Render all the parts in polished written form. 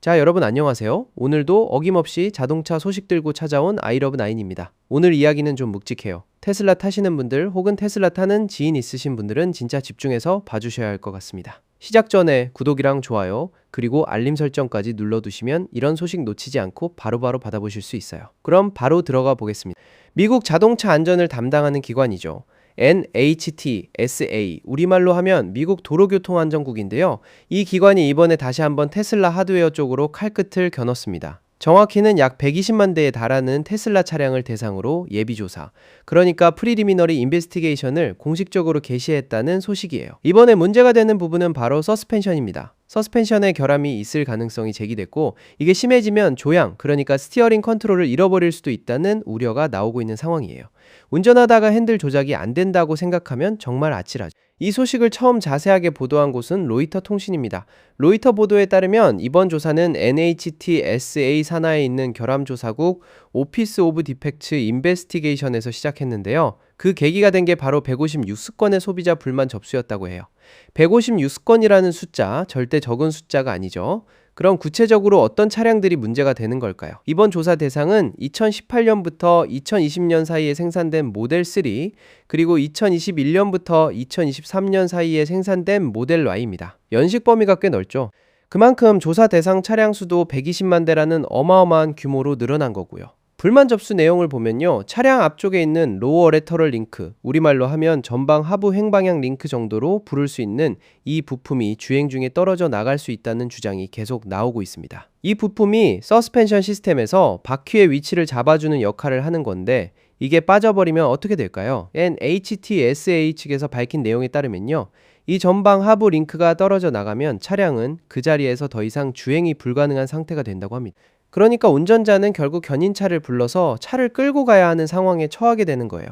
자, 여러분 안녕하세요. 오늘도 어김없이 자동차 소식 들고 찾아온 아이러브나인입니다. 오늘 이야기는 좀 묵직해요. 테슬라 타시는 분들 혹은 테슬라 타는 지인 있으신 분들은 진짜 집중해서 봐주셔야 할 것 같습니다. 시작 전에 구독이랑 좋아요, 그리고 알림 설정까지 눌러두시면 이런 소식 놓치지 않고 바로바로 받아보실 수 있어요. 그럼 바로 들어가 보겠습니다. 미국 자동차 안전을 담당하는 기관이죠. NHTSA, 우리말로 하면 미국 도로교통안전국인데요. 이 기관이 이번에 다시 한번 테슬라 하드웨어 쪽으로 칼끝을 겨눴습니다. 정확히는 약 120만 대에 달하는 테슬라 차량을 대상으로 예비조사, 그러니까 프리리미너리 인베스티게이션을 공식적으로 개시했다는 소식이에요. 이번에 문제가 되는 부분은 바로 서스펜션입니다. 서스펜션에 결함이 있을 가능성이 제기됐고, 이게 심해지면 조향, 그러니까 스티어링 컨트롤을 잃어버릴 수도 있다는 우려가 나오고 있는 상황이에요. 운전하다가 핸들 조작이 안 된다고 생각하면 정말 아찔하죠. 이 소식을 처음 자세하게 보도한 곳은 로이터 통신입니다. 로이터 보도에 따르면 이번 조사는 NHTSA 산하에 있는 결함조사국 오피스 오브 디펙트 인베스티게이션에서 시작했는데요. 그 계기가 된 게 바로 156건의 소비자 불만 접수였다고 해요. 156건이라는 숫자, 절대 적은 숫자가 아니죠. 그럼 구체적으로 어떤 차량들이 문제가 되는 걸까요? 이번 조사 대상은 2018년부터 2020년 사이에 생산된 모델 3, 그리고 2021년부터 2023년 사이에 생산된 모델 Y입니다. 연식 범위가 꽤 넓죠. 그만큼 조사 대상 차량 수도 120만 대라는 어마어마한 규모로 늘어난 거고요. 불만 접수 내용을 보면요, 차량 앞쪽에 있는 로어 레터럴 링크, 우리말로 하면 전방 하부 횡방향 링크 정도로 부를 수 있는 이 부품이 주행 중에 떨어져 나갈 수 있다는 주장이 계속 나오고 있습니다. 이 부품이 서스펜션 시스템에서 바퀴의 위치를 잡아주는 역할을 하는 건데, 이게 빠져버리면 어떻게 될까요? NHTSA 측에서 밝힌 내용에 따르면요, 이 전방 하부 링크가 떨어져 나가면 차량은 그 자리에서 더 이상 주행이 불가능한 상태가 된다고 합니다. 그러니까 운전자는 결국 견인차를 불러서 차를 끌고 가야 하는 상황에 처하게 되는 거예요.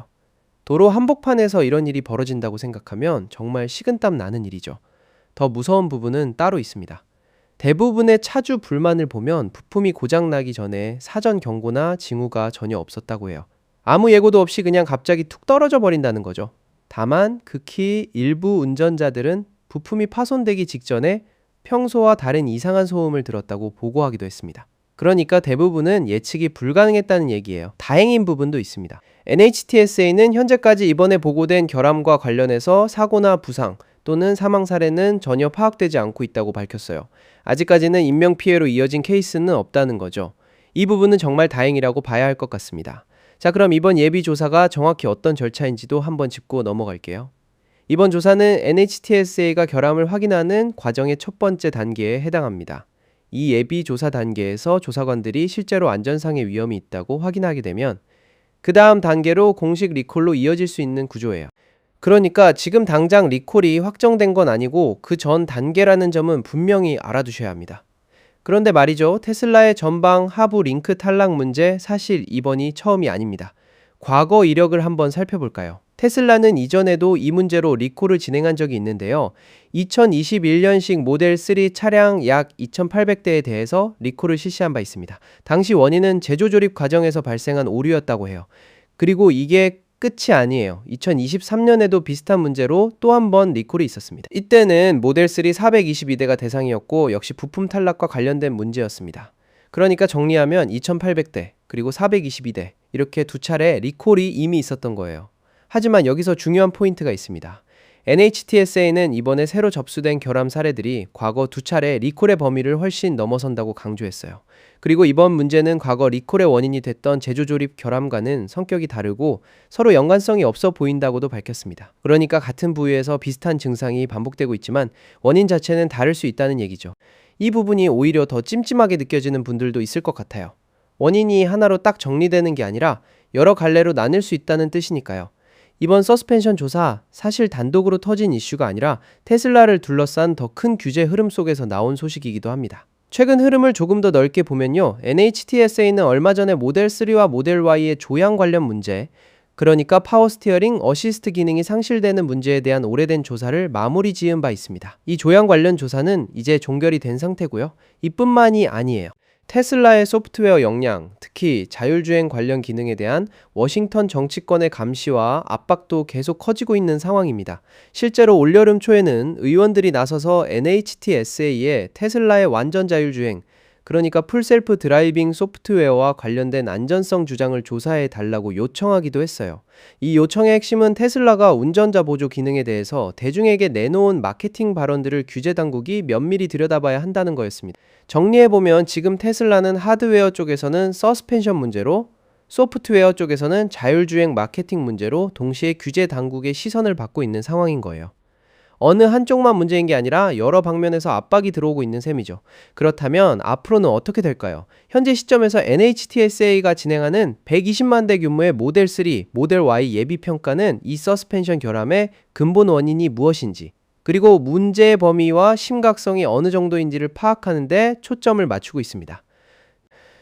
도로 한복판에서 이런 일이 벌어진다고 생각하면 정말 식은땀 나는 일이죠. 더 무서운 부분은 따로 있습니다. 대부분의 차주 불만을 보면 부품이 고장나기 전에 사전 경고나 징후가 전혀 없었다고 해요. 아무 예고도 없이 그냥 갑자기 툭 떨어져 버린다는 거죠. 다만 극히 일부 운전자들은 부품이 파손되기 직전에 평소와 다른 이상한 소음을 들었다고 보고하기도 했습니다. 그러니까 대부분은 예측이 불가능했다는 얘기예요. 다행인 부분도 있습니다. NHTSA는 현재까지 이번에 보고된 결함과 관련해서 사고나 부상 또는 사망 사례는 전혀 파악되지 않고 있다고 밝혔어요. 아직까지는 인명피해로 이어진 케이스는 없다는 거죠. 이 부분은 정말 다행이라고 봐야 할 것 같습니다. 자, 그럼 이번 예비조사가 정확히 어떤 절차인지도 한번 짚고 넘어갈게요. 이번 조사는 NHTSA가 결함을 확인하는 과정의 첫 번째 단계에 해당합니다. 이 예비 조사 단계에서 조사관들이 실제로 안전상의 위험이 있다고 확인하게 되면 그 다음 단계로 공식 리콜로 이어질 수 있는 구조예요. 그러니까 지금 당장 리콜이 확정된 건 아니고 그 전 단계라는 점은 분명히 알아두셔야 합니다. 그런데 말이죠, 테슬라의 전방 하부 링크 탈락 문제, 사실 이번이 처음이 아닙니다. 과거 이력을 한번 살펴볼까요? 테슬라는 이전에도 이 문제로 리콜을 진행한 적이 있는데요. 2021년식 모델 3 차량 약 2,800대에 대해서 리콜을 실시한 바 있습니다. 당시 원인은 제조 조립 과정에서 발생한 오류였다고 해요. 그리고 이게 끝이 아니에요. 2023년에도 비슷한 문제로 또 한 번 리콜이 있었습니다. 이때는 모델 3 422대가 대상이었고 역시 부품 탈락과 관련된 문제였습니다. 그러니까 정리하면 2,800대 그리고 422대 이렇게 두 차례 리콜이 이미 있었던 거예요. 하지만 여기서 중요한 포인트가 있습니다. NHTSA는 이번에 새로 접수된 결함 사례들이 과거 두 차례 리콜의 범위를 훨씬 넘어선다고 강조했어요. 그리고 이번 문제는 과거 리콜의 원인이 됐던 제조조립 결함과는 성격이 다르고 서로 연관성이 없어 보인다고도 밝혔습니다. 그러니까 같은 부위에서 비슷한 증상이 반복되고 있지만 원인 자체는 다를 수 있다는 얘기죠. 이 부분이 오히려 더 찜찜하게 느껴지는 분들도 있을 것 같아요. 원인이 하나로 딱 정리되는 게 아니라 여러 갈래로 나뉠 수 있다는 뜻이니까요. 이번 서스펜션 조사, 사실 단독으로 터진 이슈가 아니라 테슬라를 둘러싼 더 큰 규제 흐름 속에서 나온 소식이기도 합니다. 최근 흐름을 조금 더 넓게 보면요, NHTSA는 얼마 전에 모델 3와 모델 Y의 조향 관련 문제, 그러니까 파워 스티어링 어시스트 기능이 상실되는 문제에 대한 오래된 조사를 마무리 지은 바 있습니다. 이 조향 관련 조사는 이제 종결이 된 상태고요. 이뿐만이 아니에요. 테슬라의 소프트웨어 역량, 특히 자율주행 관련 기능에 대한 워싱턴 정치권의 감시와 압박도 계속 커지고 있는 상황입니다. 실제로 올여름 초에는 의원들이 나서서 NHTSA에 테슬라의 완전 자율주행, 그러니까 풀셀프 드라이빙 소프트웨어와 관련된 안전성 주장을 조사해 달라고 요청하기도 했어요. 이 요청의 핵심은 테슬라가 운전자 보조 기능에 대해서 대중에게 내놓은 마케팅 발언들을 규제 당국이 면밀히 들여다봐야 한다는 거였습니다. 정리해보면 지금 테슬라는 하드웨어 쪽에서는 서스펜션 문제로, 소프트웨어 쪽에서는 자율주행 마케팅 문제로 동시에 규제 당국의 시선을 받고 있는 상황인 거예요. 어느 한쪽만 문제인 게 아니라 여러 방면에서 압박이 들어오고 있는 셈이죠. 그렇다면 앞으로는 어떻게 될까요? 현재 시점에서 NHTSA가 진행하는 120만 대 규모의 모델 3, 모델 Y 예비 평가는 이 서스펜션 결함의 근본 원인이 무엇인지, 그리고 문제의 범위와 심각성이 어느 정도인지를 파악하는 데 초점을 맞추고 있습니다.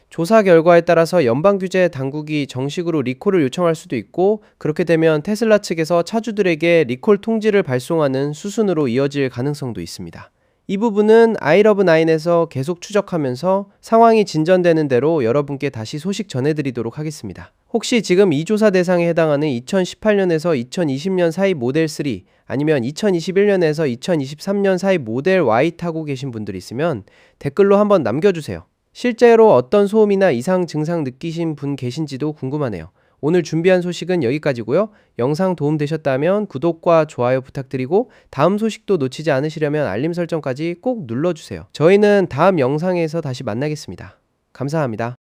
조사 결과에 따라서 연방규제 당국이 정식으로 리콜을 요청할 수도 있고, 그렇게 되면 테슬라 측에서 차주들에게 리콜 통지를 발송하는 수순으로 이어질 가능성도 있습니다. 이 부분은 아이러브9에서 계속 추적하면서 상황이 진전되는 대로 여러분께 다시 소식 전해드리도록 하겠습니다. 혹시 지금 이 조사 대상에 해당하는 2018년에서 2020년 사이 모델 3, 아니면 2021년에서 2023년 사이 모델 Y 타고 계신 분들이 있으면 댓글로 한번 남겨주세요. 실제로 어떤 소음이나 이상 증상 느끼신 분 계신지도 궁금하네요. 오늘 준비한 소식은 여기까지고요. 영상 도움되셨다면 구독과 좋아요 부탁드리고, 다음 소식도 놓치지 않으시려면 알림 설정까지 꼭 눌러주세요. 저희는 다음 영상에서 다시 만나겠습니다. 감사합니다.